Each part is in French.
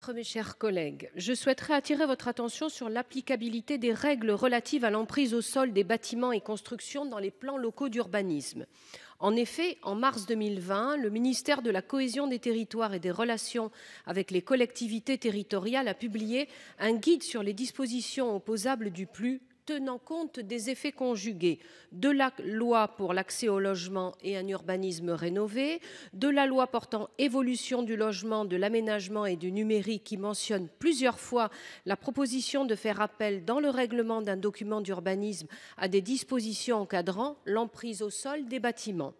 ministre, mes chers collègues, je souhaiterais attirer votre attention sur l'applicabilité des règles relatives à l'emprise au sol des bâtiments et constructions dans les plans locaux d'urbanisme. En effet, en mars 2020, le ministère de la Cohésion des territoires et des relations avec les collectivités territoriales a publié un guide sur les dispositions opposables du PLU tenant compte des effets conjugués de la loi pour l'accès au logement et un urbanisme rénové, de la loi portant évolution du logement, de l'aménagement et du numérique qui mentionne plusieurs fois la proposition de faire appel dans le règlement d'un document d'urbanisme à des dispositions encadrant l'emprise au sol des bâtiments.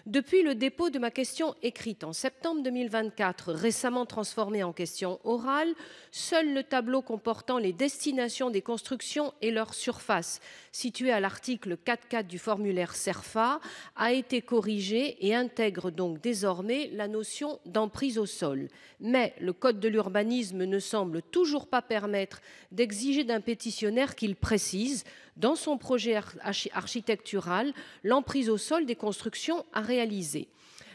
Depuis le dépôt de ma question écrite en septembre 2024, récemment transformée en question orale, seul le tableau comportant les destinations des constructions et leur surface, situé à l'article 4.4 du formulaire CERFA, a été corrigé et intègre donc désormais la notion d'emprise au sol. Mais le code de l'urbanisme ne semble toujours pas permettre d'exiger d'un pétitionnaire qu'il précise, dans son projet architectural, l'emprise au sol des constructions à réaliser.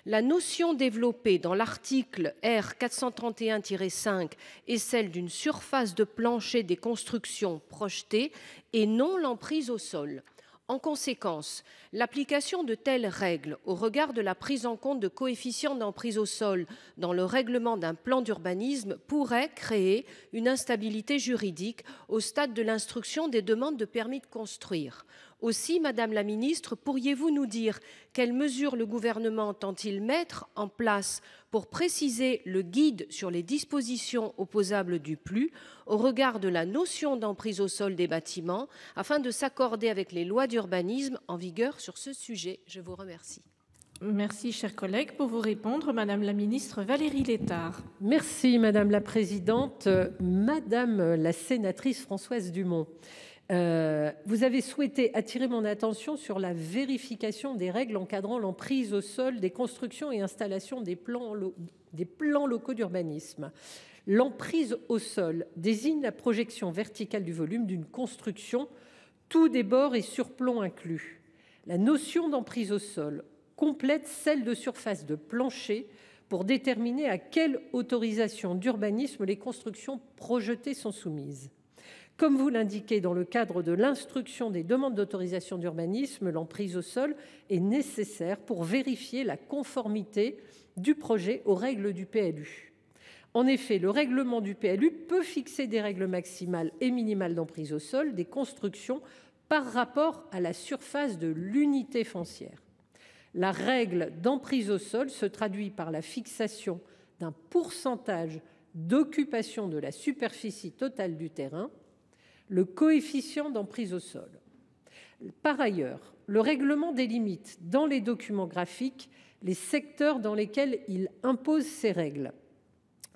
La notion développée dans l'article R 431-5 est celle d'une surface de plancher des constructions projetées et non l'emprise au sol. En conséquence, l'application de telles règles au regard de la prise en compte de coefficients d'emprise au sol dans le règlement d'un plan d'urbanisme pourrait créer une instabilité juridique au stade de l'instruction des demandes de permis de construire. Aussi, Madame la Ministre, pourriez-vous nous dire quelles mesures le gouvernement entend-il mettre en place pour préciser le guide sur les dispositions opposables du PLU au regard de la notion d'emprise au sol des bâtiments afin de s'accorder avec les lois d'urbanisme en vigueur sur ce sujet? Je vous remercie. Merci, chers collègues. Pour vous répondre, Madame la Ministre Valérie Létard. Merci, Madame la Présidente. Madame la sénatrice Françoise Dumont, vous avez souhaité attirer mon attention sur la vérification des règles encadrant l'emprise au sol des constructions et installations des plans locaux d'urbanisme. L'emprise au sol désigne la projection verticale du volume d'une construction, tous des bords et surplomb inclus. La notion d'emprise au sol complète celle de surface de plancher pour déterminer à quelle autorisation d'urbanisme les constructions projetées sont soumises. Comme vous l'indiquez dans le cadre de l'instruction des demandes d'autorisation d'urbanisme, l'emprise au sol est nécessaire pour vérifier la conformité du projet aux règles du PLU. En effet, le règlement du PLU peut fixer des règles maximales et minimales d'emprise au sol des constructions par rapport à la surface de l'unité foncière. La règle d'emprise au sol se traduit par la fixation d'un pourcentage d'occupation de la superficie totale du terrain, le coefficient d'emprise au sol. Par ailleurs, le règlement délimite dans les documents graphiques les secteurs dans lesquels il impose ces règles.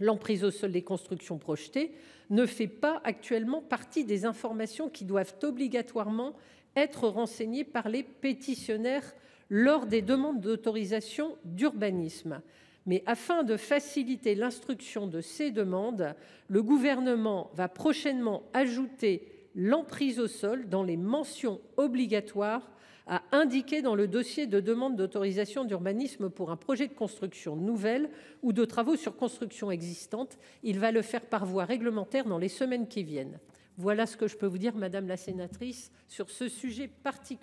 L'emprise au sol des constructions projetées ne fait pas actuellement partie des informations qui doivent obligatoirement être renseignées par les pétitionnaires lors des demandes d'autorisation d'urbanisme. Mais afin de faciliter l'instruction de ces demandes, le gouvernement va prochainement ajouter l'emprise au sol dans les mentions obligatoires à indiquer dans le dossier de demande d'autorisation d'urbanisme pour un projet de construction nouvelle ou de travaux sur construction existante. Il va le faire par voie réglementaire dans les semaines qui viennent. Voilà ce que je peux vous dire, Madame la sénatrice, sur ce sujet particulier.